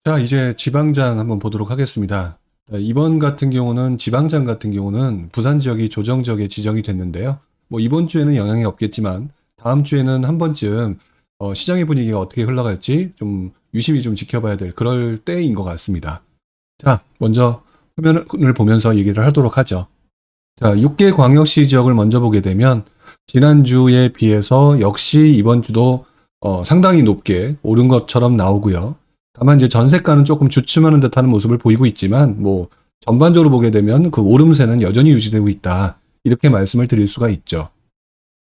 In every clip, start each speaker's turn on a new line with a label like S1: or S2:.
S1: 자, 이제 지방장 한번 보도록 하겠습니다. 자, 이번 같은 경우는 지방장 같은 경우는 부산 지역이 조정 지역에 지정이 됐는데요. 뭐 이번 주에는 영향이 없겠지만 다음 주에는 한 번쯤 시장의 분위기가 어떻게 흘러갈지 좀 유심히 좀 지켜봐야 될 그럴 때인 것 같습니다. 자, 먼저 화면을 보면서 얘기를 하도록 하죠. 자, 6개 광역시 지역을 먼저 보게 되면 지난주에 비해서 역시 이번 주도 상당히 높게 오른 것처럼 나오고요. 다만 이제 전세가는 조금 주춤하는 듯한 모습을 보이고 있지만 뭐 전반적으로 보게 되면 그 오름세는 여전히 유지되고 있다. 이렇게 말씀을 드릴 수가 있죠.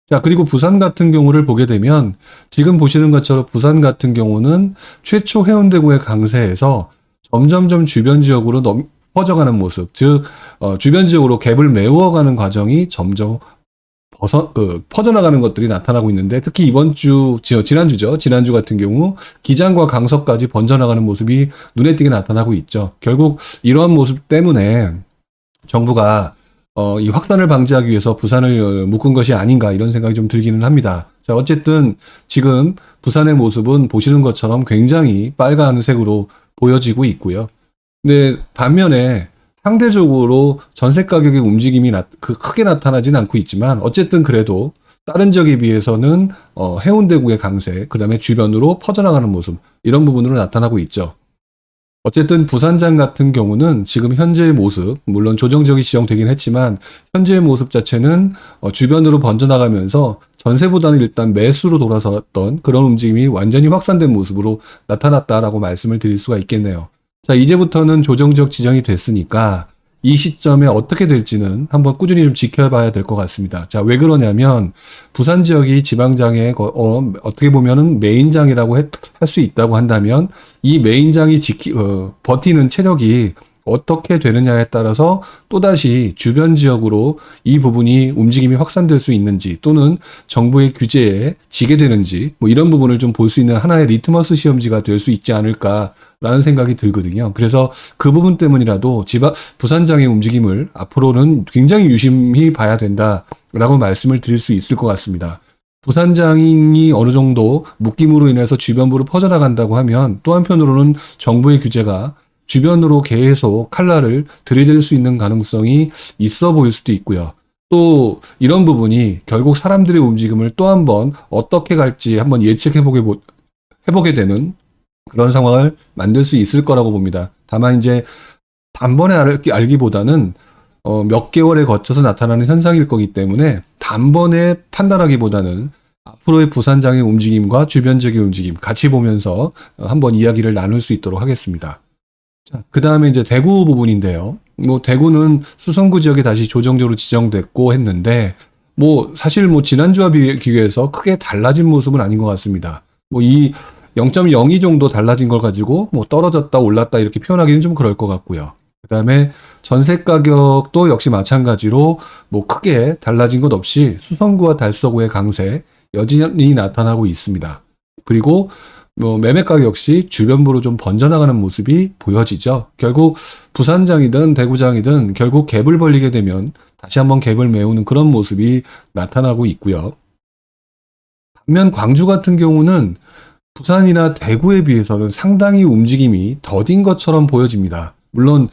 S1: 자, 그리고 부산 같은 경우를 보게 되면 지금 보시는 것처럼 부산 같은 경우는 최초 해운대구의 강세에서 점점점 주변 지역으로 퍼져가는 모습, 즉 주변 지역으로 갭을 메워가는 과정이 점점 퍼져나가는 것들이 나타나고 있는데, 특히 이번 주, 지난주죠. 지난주 같은 경우 기장과 강서까지 번져나가는 모습이 눈에 띄게 나타나고 있죠. 결국 이러한 모습 때문에 정부가 이 확산을 방지하기 위해서 부산을 묶은 것이 아닌가 이런 생각이 좀 들기는 합니다. 자, 어쨌든 지금 부산의 모습은 보시는 것처럼 굉장히 빨간색으로 보여지고 있고요. 근데 반면에 상대적으로 전세 가격의 움직임이 크게 나타나진 않고 있지만 어쨌든 그래도 다른 지역에 비해서는 해운대구의 강세, 그다음에 주변으로 퍼져나가는 모습 이런 부분으로 나타나고 있죠. 어쨌든 부산장 같은 경우는 지금 현재의 모습, 물론 조정 지역이 지정되긴 했지만 현재의 모습 자체는 주변으로 번져나가면서 전세보다는 일단 매수로 돌아섰던 그런 움직임이 완전히 확산된 모습으로 나타났다라고 말씀을 드릴 수가 있겠네요. 자, 이제부터는 조정 지역 지정이 됐으니까 이 시점에 어떻게 될지는 한번 꾸준히 좀 지켜봐야 될 것 같습니다. 자, 왜 그러냐면 부산 지역이 지방장의 어떻게 보면은 메인장이라고 할 수 있다고 한다면 이 메인장이 버티는 체력이 어떻게 되느냐에 따라서 또다시 주변 지역으로 이 부분이 움직임이 확산될 수 있는지 또는 정부의 규제에 지게 되는지 뭐 이런 부분을 좀 볼 수 있는 하나의 리트머스 시험지가 될 수 있지 않을까라는 생각이 들거든요. 그래서 그 부분 때문이라도 부산장의 움직임을 앞으로는 굉장히 유심히 봐야 된다라고 말씀을 드릴 수 있을 것 같습니다. 부산장이 어느 정도 묶임으로 인해서 주변부로 퍼져나간다고 하면 또 한편으로는 정부의 규제가 주변으로 계속 칼날을 들이댈 수 있는 가능성이 있어 보일 수도 있고요. 또 이런 부분이 결국 사람들의 움직임을 또 한번 어떻게 갈지 한번 해보게 되는 그런 상황을 만들 수 있을 거라고 봅니다. 다만 이제 단번에 알기보다는 몇 개월에 거쳐서 나타나는 현상일 거기 때문에 단번에 판단하기보다는 앞으로의 부산장의 움직임과 주변 지역의 움직임 같이 보면서 한번 이야기를 나눌 수 있도록 하겠습니다. 자, 그 다음에 이제 대구 부분인데요. 뭐 대구는 수성구 지역에 다시 조정적으로 지정됐고 했는데 뭐 사실 뭐 지난주와 비교해서 크게 달라진 모습은 아닌 것 같습니다. 뭐 이 0.02 정도 달라진 걸 가지고 뭐 떨어졌다 올랐다 이렇게 표현하기는 좀 그럴 것 같고요. 그 다음에 전세 가격도 역시 마찬가지로 뭐 크게 달라진 것 없이 수성구와 달서구의 강세 여전히 나타나고 있습니다. 그리고 뭐 매매 가격 역시 주변부로 좀 번져나가는 모습이 보여지죠. 결국 부산장이든 대구장이든 결국 갭을 벌리게 되면 다시 한번 갭을 메우는 그런 모습이 나타나고 있고요. 반면 광주 같은 경우는 부산이나 대구에 비해서는 상당히 움직임이 더딘 것처럼 보여집니다. 물론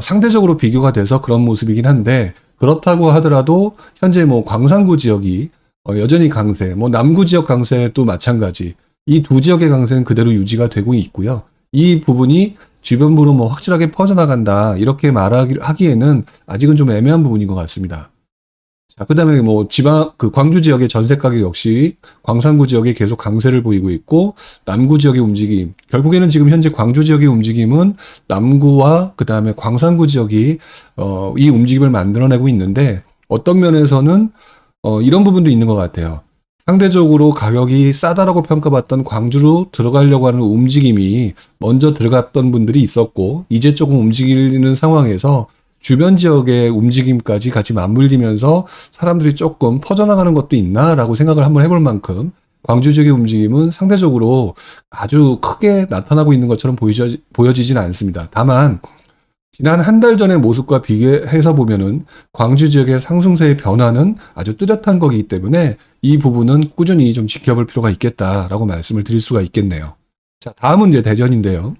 S1: 상대적으로 비교가 돼서 그런 모습이긴 한데 그렇다고 하더라도 현재 뭐 광산구 지역이 여전히 강세, 뭐 남구 지역 강세도 마찬가지. 이 두 지역의 강세는 그대로 유지가 되고 있고요. 이 부분이 주변부로 뭐 확실하게 퍼져나간다 이렇게 말하기에는 아직은 좀 애매한 부분인 것 같습니다. 자, 그다음에 뭐 광주 지역의 전세 가격 역시 광산구 지역에 계속 강세를 보이고 있고 남구 지역의 움직임 결국에는 지금 현재 광주 지역의 움직임은 남구와 그다음에 광산구 지역이 이 움직임을 만들어내고 있는데 어떤 면에서는 이런 부분도 있는 것 같아요. 상대적으로 가격이 싸다라고 평가받던 광주로 들어가려고 하는 움직임이 먼저 들어갔던 분들이 있었고 이제 조금 움직이는 상황에서 주변 지역의 움직임까지 같이 맞물리면서 사람들이 조금 퍼져나가는 것도 있나라고 생각을 한번 해볼 만큼 광주 지역의 움직임은 상대적으로 아주 크게 나타나고 있는 것처럼 보여지진 않습니다. 다만 지난 한 달 전의 모습과 비교해서 보면은 광주 지역의 상승세의 변화는 아주 뚜렷한 거기 때문에 이 부분은 꾸준히 좀 지켜볼 필요가 있겠다라고 말씀을 드릴 수가 있겠네요. 자, 다음은 이제 대전인데요.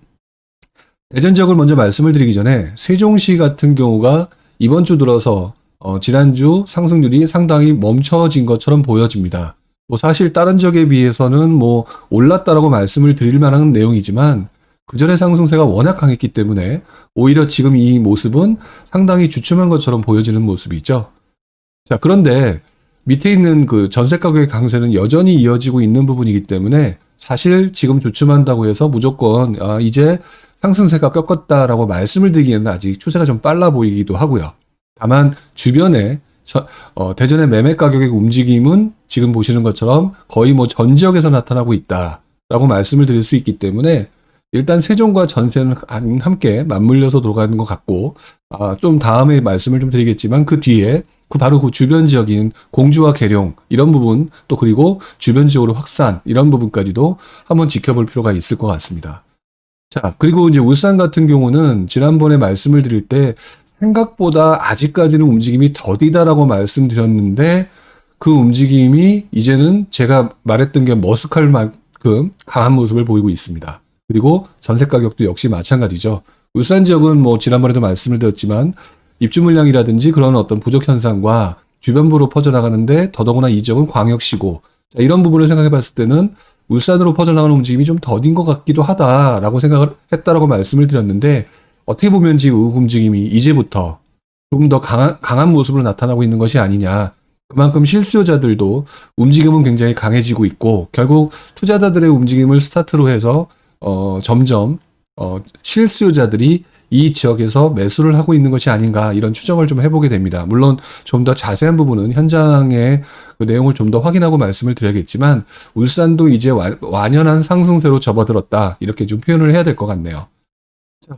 S1: 대전 지역을 먼저 말씀을 드리기 전에 세종시 같은 경우가 이번 주 들어서 지난주 상승률이 상당히 멈춰진 것처럼 보여집니다. 뭐 사실 다른 지역에 비해서는 뭐 올랐다라고 말씀을 드릴 만한 내용이지만 그전의 상승세가 워낙 강했기 때문에 오히려 지금 이 모습은 상당히 주춤한 것처럼 보여지는 모습이죠. 자, 그런데 밑에 있는 그 전세 가격의 강세는 여전히 이어지고 있는 부분이기 때문에 사실 지금 주춤한다고 해서 무조건 이제 상승세가 꺾었다라고 말씀을 드리기에는 아직 추세가 좀 빨라 보이기도 하고요. 다만 주변에 대전의 매매 가격의 움직임은 지금 보시는 것처럼 거의 뭐 전 지역에서 나타나고 있다라고 말씀을 드릴 수 있기 때문에 일단 세종과 전세는 함께 맞물려서 돌아가는 것 같고 좀 다음에 말씀을 좀 드리겠지만 그 뒤에 바로 그 주변 지역인 공주와 계룡 이런 부분 또 그리고 주변 지역으로 확산 이런 부분까지도 한번 지켜볼 필요가 있을 것 같습니다. 자, 그리고 이제 울산 같은 경우는 지난번에 말씀을 드릴 때 생각보다 아직까지는 움직임이 더디다라고 말씀드렸는데 그 움직임이 이제는 제가 말했던 게 머쓱할 만큼 강한 모습을 보이고 있습니다. 그리고 전세 가격도 역시 마찬가지죠. 울산 지역은 뭐 지난번에도 말씀을 드렸지만 입주 물량이라든지 그런 어떤 부족 현상과 주변부로 퍼져나가는데 더더구나 이 지역은 광역시고 자, 이런 부분을 생각해 봤을 때는 울산으로 퍼져나가는 움직임이 좀 더딘 것 같기도 하다라고 생각을 했다라고 말씀을 드렸는데 어떻게 보면 지금 움직임이 이제부터 조금 더 강한 모습으로 나타나고 있는 것이 아니냐. 그만큼 실수요자들도 움직임은 굉장히 강해지고 있고 결국 투자자들의 움직임을 스타트로 해서 점점 실수요자들이 이 지역에서 매수를 하고 있는 것이 아닌가 이런 추정을 좀 해보게 됩니다. 물론 좀 더 자세한 부분은 현장의 그 내용을 좀 더 확인하고 말씀을 드려야겠지만 울산도 이제 완연한 상승세로 접어들었다 이렇게 좀 표현을 해야 될 것 같네요.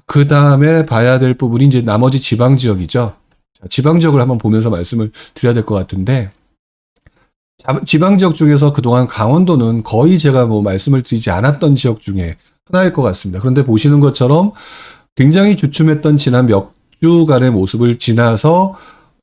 S1: 그 다음에 봐야 될 부분이 이제 나머지 지방 지역이죠. 지방 지역을 한번 보면서 말씀을 드려야 될 것 같은데 지방 지역 중에서 그동안 강원도는 거의 제가 뭐 말씀을 드리지 않았던 지역 중에 하나일 것 같습니다. 그런데 보시는 것처럼 굉장히 주춤했던 지난 몇 주간의 모습을 지나서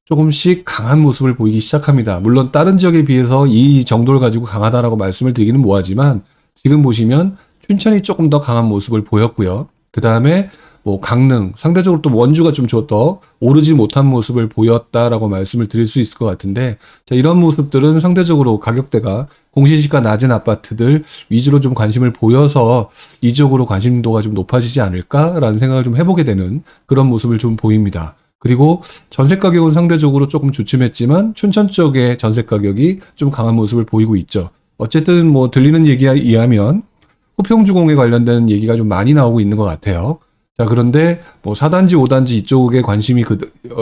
S1: 조금씩 강한 모습을 보이기 시작합니다. 물론 다른 지역에 비해서 이 정도를 가지고 강하다라고 말씀을 드리기는 뭐하지만 지금 보시면 춘천이 조금 더 강한 모습을 보였고요. 그 다음에 뭐 강릉 상대적으로 또 원주가 좀 더 오르지 못한 모습을 보였다라고 말씀을 드릴 수 있을 것 같은데 자, 이런 모습들은 상대적으로 가격대가 공시지가 낮은 아파트들 위주로 좀 관심을 보여서 이쪽으로 관심도가 좀 높아지지 않을까라는 생각을 좀 해보게 되는 그런 모습을 좀 보입니다. 그리고 전세 가격은 상대적으로 조금 주춤했지만 춘천 쪽의 전세 가격이 좀 강한 모습을 보이고 있죠. 어쨌든 뭐 들리는 얘기에 의하면 호평주공에 관련된 얘기가 좀 많이 나오고 있는 것 같아요. 자, 그런데 뭐 4단지, 5단지 이쪽에 관심이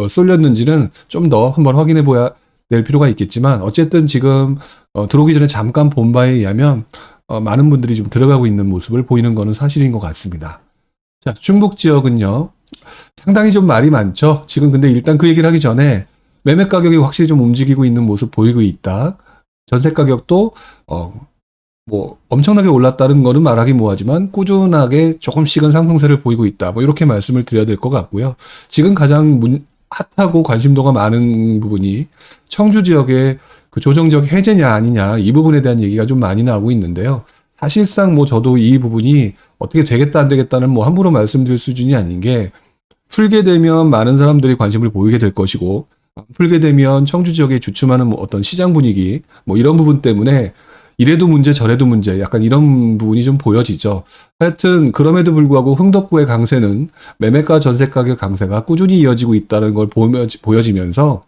S1: 쏠렸는지는 좀 더 한번 확인해 봐야 될 필요가 있겠지만 어쨌든 지금 들어오기 전에 잠깐 본 바에 의하면 많은 분들이 좀 들어가고 있는 모습을 보이는 것은 사실인 것 같습니다. 자, 충북 지역은요. 상당히 좀 말이 많죠. 지금 근데 일단 그 얘기를 하기 전에 매매 가격이 확실히 좀 움직이고 있는 모습 보이고 있다. 전세 가격도 뭐 엄청나게 올랐다는 거는 말하기 뭐하지만 꾸준하게 조금씩은 상승세를 보이고 있다. 뭐 이렇게 말씀을 드려야 될 것 같고요. 지금 가장 핫하고 관심도가 많은 부분이 청주 지역의 그 조정적 해제냐 아니냐 이 부분에 대한 얘기가 좀 많이 나오고 있는데요. 사실상 뭐 저도 이 부분이 어떻게 되겠다 안 되겠다는 뭐 함부로 말씀드릴 수준이 아닌 게 풀게 되면 많은 사람들이 관심을 보이게 될 것이고 풀게 되면 청주 지역에 주춤하는 뭐 어떤 시장 분위기 뭐 이런 부분 때문에 이래도 문제 저래도 문제 약간 이런 부분이 좀 보여지죠. 하여튼 그럼에도 불구하고 흥덕구의 강세는 매매가 전세 가격 강세가 꾸준히 이어지고 있다는 걸 보여지면서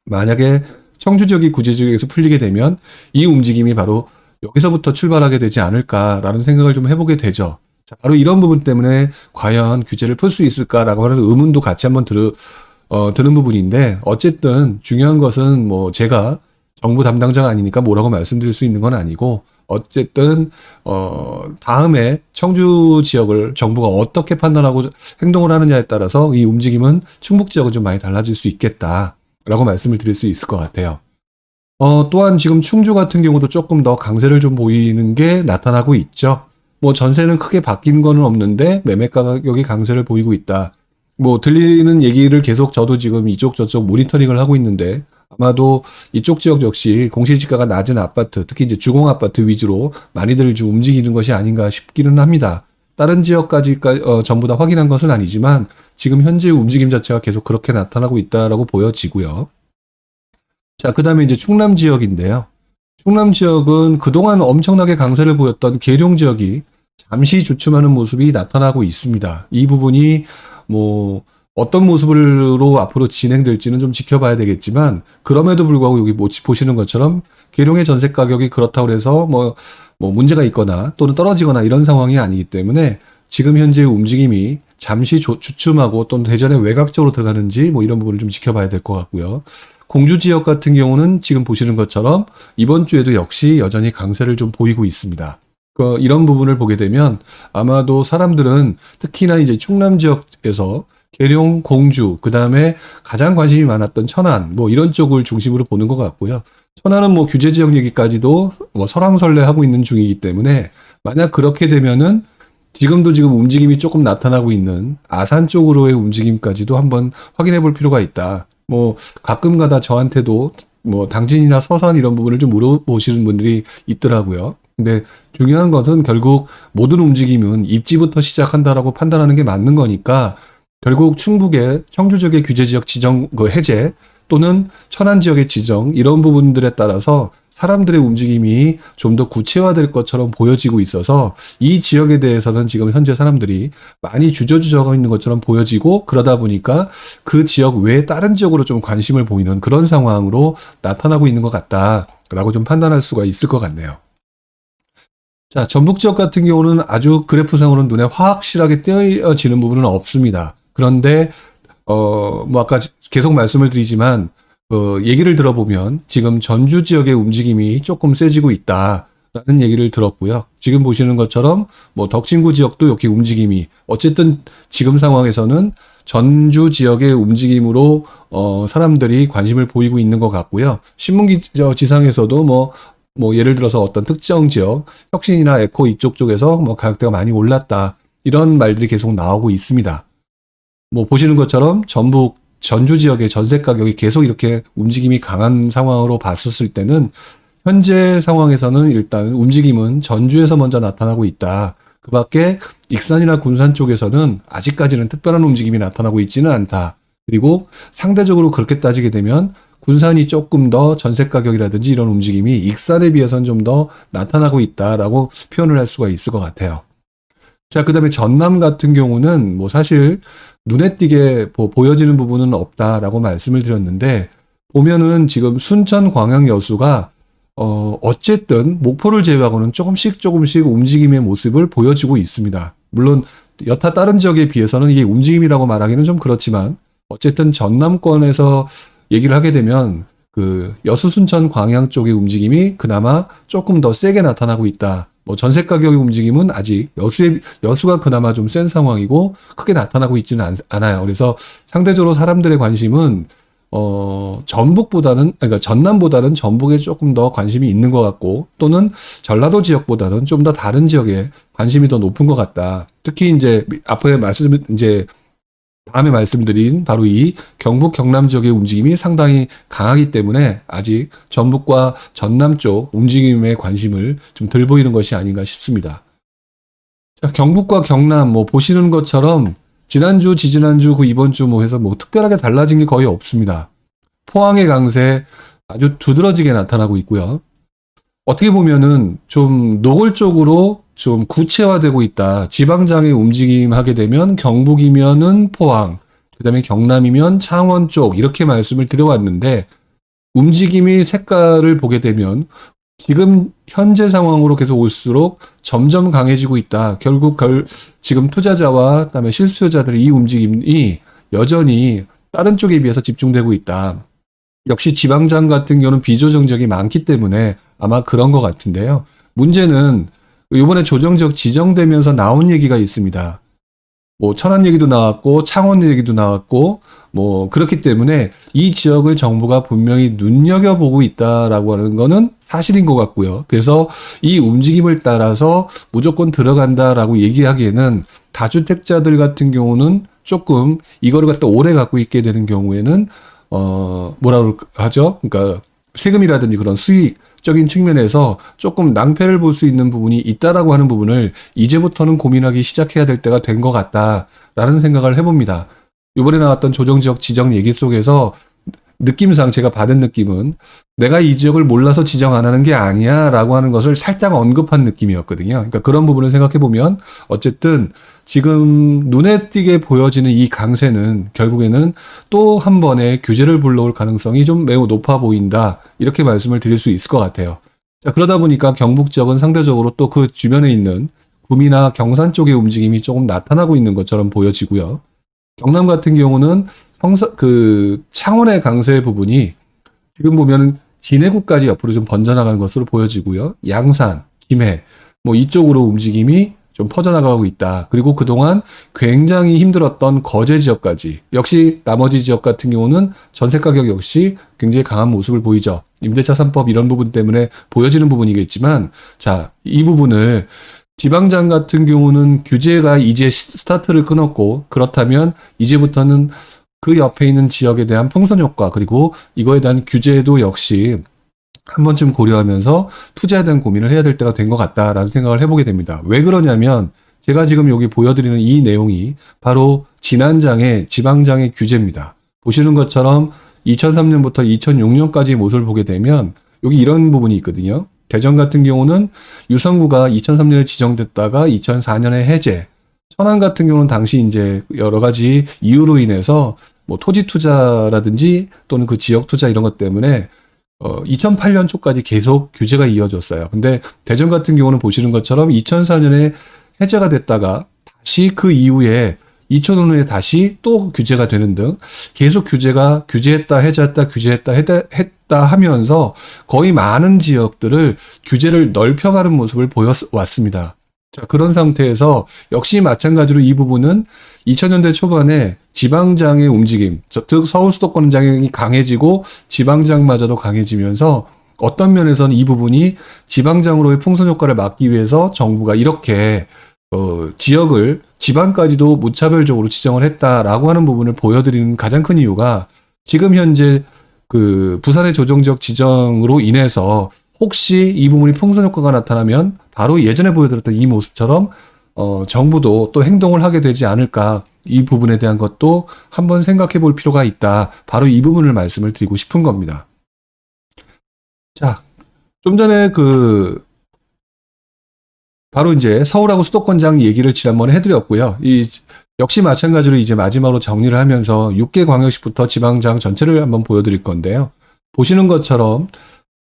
S1: 만약에 청주 지역이 구제 지역에서 풀리게 되면 이 움직임이 바로 여기서부터 출발하게 되지 않을까라는 생각을 좀 해보게 되죠. 자, 바로 이런 부분 때문에 과연 규제를 풀 수 있을까라고 하는 의문도 같이 한번 드는 부분인데 어쨌든 중요한 것은 뭐 제가 정부 담당자가 아니니까 뭐라고 말씀드릴 수 있는 건 아니고 어쨌든 다음에 청주 지역을 정부가 어떻게 판단하고 행동을 하느냐에 따라서 이 움직임은 충북 지역은 좀 많이 달라질 수 있겠다라고 말씀을 드릴 수 있을 것 같아요. 또한 지금 충주 같은 경우도 조금 더 강세를 좀 보이는 게 나타나고 있죠. 뭐 전세는 크게 바뀐 거는 없는데 매매 가격이 강세를 보이고 있다. 뭐 들리는 얘기를 계속 저도 지금 이쪽 저쪽 모니터링을 하고 있는데 아마도 이쪽 지역 역시 공시지가가 낮은 아파트, 특히 이제 주공 아파트 위주로 많이들 좀 움직이는 것이 아닌가 싶기는 합니다. 다른 지역까지 전부 다 확인한 것은 아니지만 지금 현재 움직임 자체가 계속 그렇게 나타나고 있다라고 보여지고요. 자, 그 다음에 이제 충남 지역인데요. 충남 지역은 그동안 엄청나게 강세를 보였던 계룡 지역이 잠시 주춤하는 모습이 나타나고 있습니다. 이 부분이 뭐 어떤 모습으로 앞으로 진행될지는 좀 지켜봐야 되겠지만, 그럼에도 불구하고 여기 보시는 것처럼 계룡의 전세 가격이 그렇다고 해서 뭐 문제가 있거나 또는 떨어지거나 이런 상황이 아니기 때문에 지금 현재의 움직임이 잠시 주춤하고 또는 대전에 외곽적으로 들어가는지 뭐 이런 부분을 좀 지켜봐야 될 것 같고요. 공주 지역 같은 경우는 지금 보시는 것처럼 이번 주에도 역시 여전히 강세를 좀 보이고 있습니다. 이런 부분을 보게 되면 아마도 사람들은 특히나 이제 충남 지역에서 계룡, 공주, 그 다음에 가장 관심이 많았던 천안, 뭐 이런 쪽을 중심으로 보는 것 같고요. 천안은 뭐 규제 지역 얘기까지도 뭐 설왕설래 하고 있는 중이기 때문에 만약 그렇게 되면은 지금 움직임이 조금 나타나고 있는 아산 쪽으로의 움직임까지도 한번 확인해 볼 필요가 있다. 뭐 가끔가다 저한테도 뭐 당진이나 서산 이런 부분을 좀 물어보시는 분들이 있더라고요. 근데 중요한 것은 결국 모든 움직임은 입지부터 시작한다라고 판단하는 게 맞는 거니까 결국 충북의 청주 지역의 규제 지역 지정 해제 또는 천안 지역의 지정 이런 부분들에 따라서 사람들의 움직임이 좀 더 구체화될 것처럼 보여지고 있어서 이 지역에 대해서는 지금 현재 사람들이 많이 주저주저하고 있는 것처럼 보여지고, 그러다 보니까 그 지역 외에 다른 지역으로 좀 관심을 보이는 그런 상황으로 나타나고 있는 것 같다라고 좀 판단할 수가 있을 것 같네요. 자, 전북 지역 같은 경우는 아주 그래프상으로는 눈에 확실하게 띄어지는 부분은 없습니다. 그런데 뭐 아까 계속 말씀을 드리지만 얘기를 들어보면 지금 전주 지역의 움직임이 조금 세지고 있다라는 얘기를 들었고요. 지금 보시는 것처럼 뭐 덕진구 지역도 이렇게 움직임이 어쨌든 지금 상황에서는 전주 지역의 움직임으로 사람들이 관심을 보이고 있는 것 같고요. 신문지상에서도 뭐 예를 들어서 어떤 특정 지역 혁신이나 에코 이쪽 쪽에서 뭐 가격대가 많이 올랐다 이런 말들이 계속 나오고 있습니다. 뭐 보시는 것처럼 전주 지역의 전세 가격이 계속 이렇게 움직임이 강한 상황으로 봤었을 때는 현재 상황에서는 일단 움직임은 전주에서 먼저 나타나고 있다. 그 밖에 익산이나 군산 쪽에서는 아직까지는 특별한 움직임이 나타나고 있지는 않다. 그리고 상대적으로 그렇게 따지게 되면 군산이 조금 더 전세 가격이라든지 이런 움직임이 익산에 비해서는 좀 더 나타나고 있다라고 표현을 할 수가 있을 것 같아요. 자, 그 다음에 전남 같은 경우는 뭐 사실 눈에 띄게 보여지는 부분은 없다라고 말씀을 드렸는데, 보면은 지금 순천 광양 여수가 어쨌든 목포를 제외하고는 조금씩 움직임의 모습을 보여주고 있습니다. 물론 여타 다른 지역에 비해서는 이게 움직임이라고 말하기는 좀 그렇지만 어쨌든 전남권에서 얘기를 하게 되면 그 여수 순천 광양 쪽의 움직임이 그나마 조금 더 세게 나타나고 있다. 뭐 전세 가격의 움직임은 아직 여수가 그나마 좀 센 상황이고 크게 나타나고 있지는 않아요. 그래서 상대적으로 사람들의 관심은 그러니까 전남보다는 전북에 조금 더 관심이 있는 것 같고, 또는 전라도 지역보다는 좀 더 다른 지역에 관심이 더 높은 것 같다. 특히 이제 다음에 말씀드린 바로 이 경북 경남 지역의 움직임이 상당히 강하기 때문에 아직 전북과 전남 쪽 움직임에 관심을 좀 덜 보이는 것이 아닌가 싶습니다. 자, 경북과 경남 뭐 보시는 것처럼 지난주, 지지난주, 그 이번 주 뭐 해서 뭐 특별하게 달라진 게 거의 없습니다. 포항의 강세 아주 두드러지게 나타나고 있고요. 어떻게 보면은 좀 노골적으로 좀 구체화되고 있다. 지방장의 움직임 하게 되면 경북이면은 포항, 그 다음에 경남이면 창원 쪽 이렇게 말씀을 드려왔는데, 움직임이 색깔을 보게 되면 지금 현재 상황으로 계속 올수록 점점 강해지고 있다. 결국 지금 투자자와 그다음에 실수요자들의 이 움직임이 여전히 다른 쪽에 비해서 집중되고 있다. 역시 지방장 같은 경우는 비조정적이 많기 때문에 아마 그런 것 같은데요. 문제는 이번에 조정적 지정되면서 나온 얘기가 있습니다. 뭐 천안 얘기도 나왔고 창원 얘기도 나왔고 뭐 그렇기 때문에 이 지역을 정부가 분명히 눈여겨보고 있다라고 하는 거는 사실인 것 같고요. 그래서 이 움직임을 따라서 무조건 들어간다라고 얘기하기에는 다주택자들 같은 경우는 조금 이거를 갖다 오래 갖고 있게 되는 경우에는 뭐라고 하죠? 그러니까 세금이라든지 그런 수익, 경제적인 측면에서 조금 낭패를 볼 수 있는 부분이 있다라고 하는 부분을 이제부터는 고민하기 시작해야 될 때가 된 것 같다라는 생각을 해봅니다. 이번에 나왔던 조정지역 지정 얘기 속에서 느낌상 제가 받은 느낌은 내가 이 지역을 몰라서 지정 안 하는 게 아니야 라고 하는 것을 살짝 언급한 느낌이었거든요. 그러니까 그런 부분을 생각해 보면 어쨌든 지금 눈에 띄게 보여지는 이 강세는 결국에는 또 한 번의 규제를 불러올 가능성이 좀 매우 높아 보인다. 이렇게 말씀을 드릴 수 있을 것 같아요. 자, 그러다 보니까 경북 지역은 상대적으로 또 그 주변에 있는 구미나 경산 쪽의 움직임이 조금 나타나고 있는 것처럼 보여지고요. 경남 같은 경우는 창원의 강세 부분이 지금 보면 진해구까지 옆으로 좀 번져나가는 것으로 보여지고요. 양산, 김해, 뭐 이쪽으로 움직임이 좀 퍼져나가고 있다. 그리고 그동안 굉장히 힘들었던 거제 지역까지, 역시 나머지 지역 같은 경우는 전세 가격 역시 굉장히 강한 모습을 보이죠. 임대차 3법 이런 부분 때문에 보여지는 부분이겠지만, 자, 이 부분을 지방장 같은 경우는 규제가 이제 스타트를 끊었고, 그렇다면 이제부터는 그 옆에 있는 지역에 대한 풍선 효과, 그리고 이거에 대한 규제도 역시 한 번쯤 고려하면서 투자에 대한 고민을 해야 될 때가 된 것 같다라는 생각을 해보게 됩니다. 왜 그러냐면 제가 지금 여기 보여드리는 이 내용이 바로 지난장의 지방장의 규제입니다. 보시는 것처럼 2003년부터 2006년까지 모습을 보게 되면 여기 이런 부분이 있거든요. 대전 같은 경우는 유성구가 2003년에 지정됐다가 2004년에 해제. 천안 같은 경우는 당시 이제 여러 가지 이유로 인해서 뭐 토지 투자라든지 또는 그 지역 투자 이런 것 때문에 2008년 초까지 계속 규제가 이어졌어요. 근데 대전 같은 경우는 보시는 것처럼 2004년에 해제가 됐다가 다시 그 이후에 2005년에 다시 또 규제가 되는 등 계속 규제했다 해제했다 규제했다 했다 하면서 거의 많은 지역들을 규제를 넓혀가는 모습을 보여왔습니다. 자, 그런 상태에서 역시 마찬가지로 이 부분은 2000년대 초반에 지방장의 움직임, 즉 서울 수도권장이 강해지고 지방장마저도 강해지면서 어떤 면에서는 이 부분이 지방장으로의 풍선 효과를 막기 위해서 정부가 이렇게 지역을 지방까지도 무차별적으로 지정을 했다라고 하는 부분을 보여드리는 가장 큰 이유가 지금 현재 그 부산의 조정지역 지정으로 인해서 혹시 이 부분이 풍선 효과가 나타나면 바로 예전에 보여드렸던 이 모습처럼 정부도 또 행동을 하게 되지 않을까, 이 부분에 대한 것도 한번 생각해 볼 필요가 있다. 바로 이 부분을 말씀을 드리고 싶은 겁니다. 자, 좀 전에 바로 이제 서울하고 수도권장 얘기를 지난번에 해드렸고요. 역시 마찬가지로 이제 마지막으로 정리를 하면서 6개 광역시부터 지방장 전체를 한번 보여드릴 건데요. 보시는 것처럼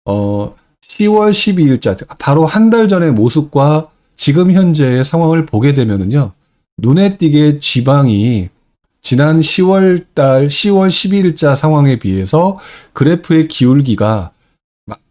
S1: 10월 12일자, 바로 한 달 전의 모습과 지금 현재의 상황을 보게 되면은요, 눈에 띄게 지방이 지난 10월 12일자 상황에 비해서 그래프의 기울기가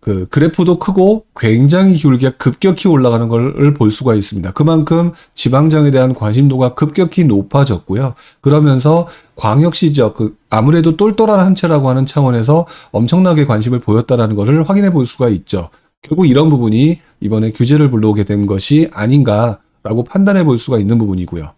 S1: 그래프도 크고 굉장히 기울기가 급격히 올라가는 걸 볼 수가 있습니다. 그만큼 지방장에 대한 관심도가 급격히 높아졌고요. 그러면서 광역시 지역, 아무래도 똘똘한 한 채라고 하는 차원에서 엄청나게 관심을 보였다는 것을 확인해 볼 수가 있죠. 결국 이런 부분이 이번에 규제를 불러오게 된 것이 아닌가라고 판단해 볼 수가 있는 부분이고요.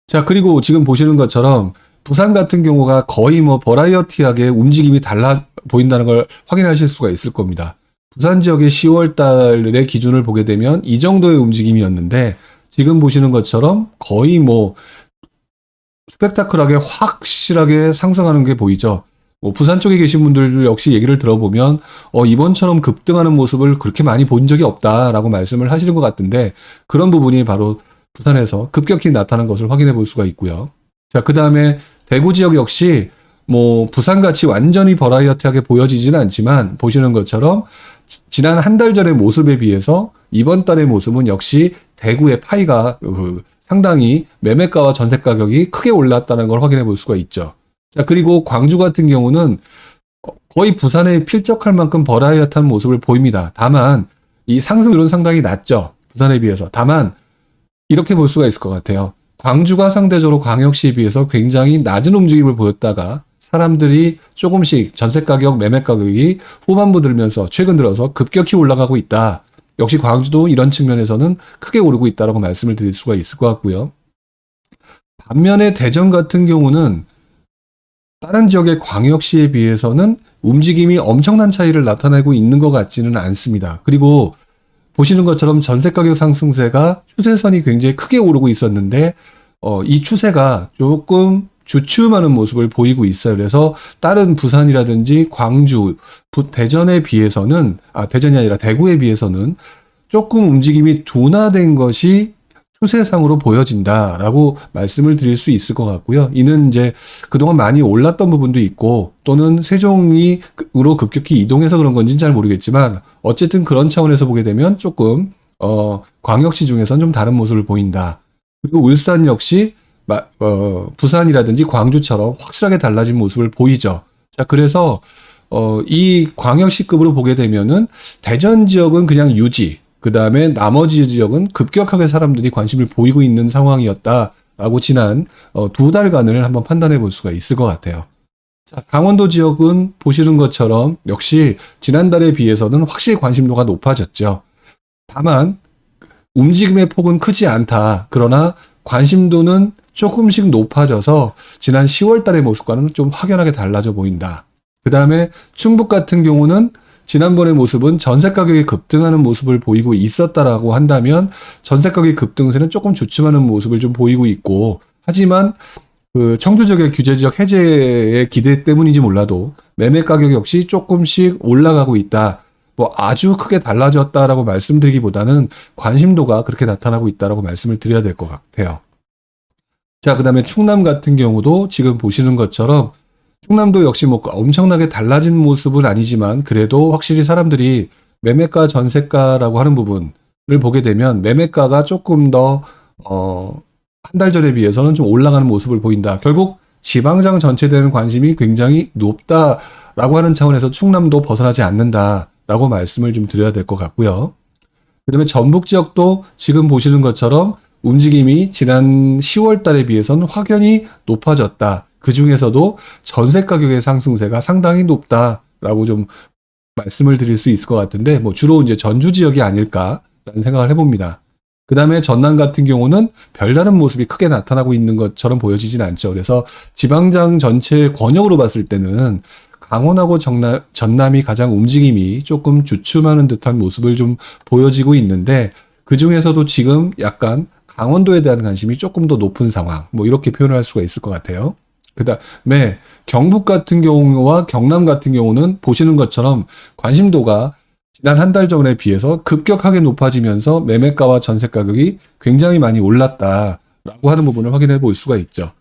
S1: 자, 그리고 지금 보시는 것처럼 부산 같은 경우가 거의 뭐 버라이어티하게 움직임이 달라 보인다는 걸 확인하실 수가 있을 겁니다. 부산 지역의 10월 달의 기준을 보게 되면 이 정도의 움직임이었는데 지금 보시는 것처럼 거의 뭐 스펙타클하게 확실하게 상승하는 게 보이죠. 부산 쪽에 계신 분들 역시 얘기를 들어보면 이번처럼 급등하는 모습을 그렇게 많이 본 적이 없다라고 말씀을 하시는 것 같은데 그런 부분이 바로 부산에서 급격히 나타난 것을 확인해 볼 수가 있고요. 자, 그 다음에 대구 지역 역시 뭐 부산같이 완전히 버라이어티하게 보여지지는 않지만 보시는 것처럼 지난 한 달 전의 모습에 비해서 이번 달의 모습은 역시 대구의 파이가 상당히 매매가와 전세 가격이 크게 올랐다는 걸 확인해 볼 수가 있죠. 자, 그리고 광주 같은 경우는 거의 부산에 필적할 만큼 버라이어티한 모습을 보입니다. 다만 이 상승률은 상당히 낮죠. 부산에 비해서. 다만 이렇게 볼 수가 있을 것 같아요. 광주가 상대적으로 광역시에 비해서 굉장히 낮은 움직임을 보였다가 사람들이 조금씩 전세 가격, 매매 가격이 후반부 들면서 최근 들어서 급격히 올라가고 있다. 역시 광주도 이런 측면에서는 크게 오르고 있다라고 말씀을 드릴 수가 있을 것 같고요. 반면에 대전 같은 경우는 다른 지역의 광역시에 비해서는 움직임이 엄청난 차이를 나타내고 있는 것 같지는 않습니다. 그리고 보시는 것처럼 전세 가격 상승세가 추세선이 굉장히 크게 오르고 있었는데 이 추세가 조금 주춤하는 모습을 보이고 있어요. 그래서 다른 부산이라든지 광주, 대전에 비해서는 대전이 아니라 대구에 비해서는 조금 움직임이 둔화된 것이 추세상으로 보여진다라고 말씀을 드릴 수 있을 것 같고요. 이는 이제 그동안 많이 올랐던 부분도 있고 또는 세종이로 급격히 이동해서 그런 건지는 잘 모르겠지만 어쨌든 그런 차원에서 보게 되면 조금 광역시 중에서는 좀 다른 모습을 보인다. 그리고 울산 역시 부산이라든지 광주처럼 확실하게 달라진 모습을 보이죠. 자, 그래서 이 광역시급으로 보게 되면은 대전 지역은 그냥 유지, 그 다음에 나머지 지역은 급격하게 사람들이 관심을 보이고 있는 상황이었다라고 지난 2달간을 한번 판단해 볼 수가 있을 것 같아요. 자, 강원도 지역은 보시는 것처럼 역시 지난달에 비해서는 확실히 관심도가 높아졌죠. 다만 움직임의 폭은 크지 않다. 그러나 관심도는 조금씩 높아져서 지난 10월 달의 모습과는 좀 확연하게 달라져 보인다. 그 다음에 충북 같은 경우는 지난번의 모습은 전세 가격이 급등하는 모습을 보이고 있었다라고 한다면 전세 가격의 급등세는 조금 주춤하는 모습을 좀 보이고 있고, 하지만 그 청주 지역의 규제 지역 해제의 기대 때문인지 몰라도 매매 가격 역시 조금씩 올라가고 있다. 뭐 아주 크게 달라졌다라고 말씀드리기보다는 관심도가 그렇게 나타나고 있다라고 말씀을 드려야 될 것 같아요. 자, 그 다음에 충남 같은 경우도 지금 보시는 것처럼 충남도 역시 뭐 엄청나게 달라진 모습은 아니지만 그래도 확실히 사람들이 매매가, 전세가라고 하는 부분을 보게 되면 매매가가 조금 더 한 달 전에 비해서는 좀 올라가는 모습을 보인다. 결국 지방장 전체에 대한 관심이 굉장히 높다라고 하는 차원에서 충남도 벗어나지 않는다라고 말씀을 좀 드려야 될 것 같고요. 그 다음에 전북 지역도 지금 보시는 것처럼 움직임이 지난 10월 달에 비해서는 확연히 높아졌다. 그 중에서도 전세 가격의 상승세가 상당히 높다라고 좀 말씀을 드릴 수 있을 것 같은데, 뭐 주로 이제 전주 지역이 아닐까라는 생각을 해봅니다. 그 다음에 전남 같은 경우는 별다른 모습이 크게 나타나고 있는 것처럼 보여지진 않죠. 그래서 지방장 전체의 권역으로 봤을 때는 강원하고 전남이 가장 움직임이 조금 주춤하는 듯한 모습을 좀 보여지고 있는데, 그 중에서도 지금 약간 강원도에 대한 관심이 조금 더 높은 상황, 뭐 이렇게 표현을 할 수가 있을 것 같아요. 그 다음에 경북 같은 경우와 경남 같은 경우는 보시는 것처럼 관심도가 지난 한 달 전에 비해서 급격하게 높아지면서 매매가와 전세 가격이 굉장히 많이 올랐다라고 하는 부분을 확인해 볼 수가 있죠.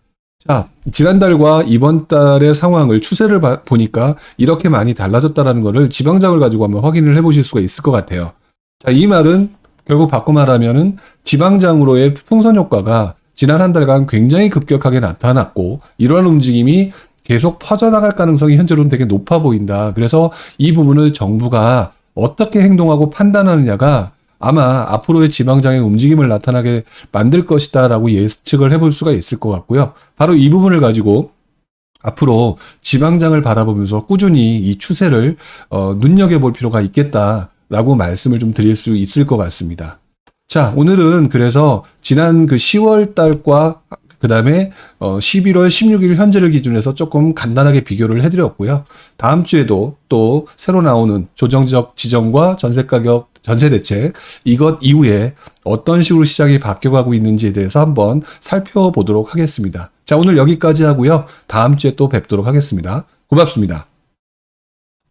S1: 자, 지난달과 이번 달의 상황을 추세를 보니까 이렇게 많이 달라졌다라는 것을 지방장을 가지고 한번 확인을 해 보실 수가 있을 것 같아요. 자, 이 말은 결국 바꿔 말하면은 지방장으로의 풍선 효과가 지난 한 달간 굉장히 급격하게 나타났고 이러한 움직임이 계속 퍼져나갈 가능성이 현재로는 되게 높아 보인다. 그래서 이 부분을 정부가 어떻게 행동하고 판단하느냐가 아마 앞으로의 지방장의 움직임을 나타나게 만들 것이다 라고 예측을 해볼 수가 있을 것 같고요. 바로 이 부분을 가지고 앞으로 지방장을 바라보면서 꾸준히 이 추세를 눈여겨볼 필요가 있겠다라고 말씀을 좀 드릴 수 있을 것 같습니다. 자, 오늘은 그래서 지난 그 10월 달과 그 다음에 11월 16일 현재를 기준해서 조금 간단하게 비교를 해드렸고요. 다음 주에도 또 새로 나오는 조정적 지정과 전세가격, 전세대책 이것 이후에 어떤 식으로 시장이 바뀌어가고 있는지에 대해서 한번 살펴보도록 하겠습니다. 자, 오늘 여기까지 하고요. 다음 주에 또 뵙도록 하겠습니다. 고맙습니다.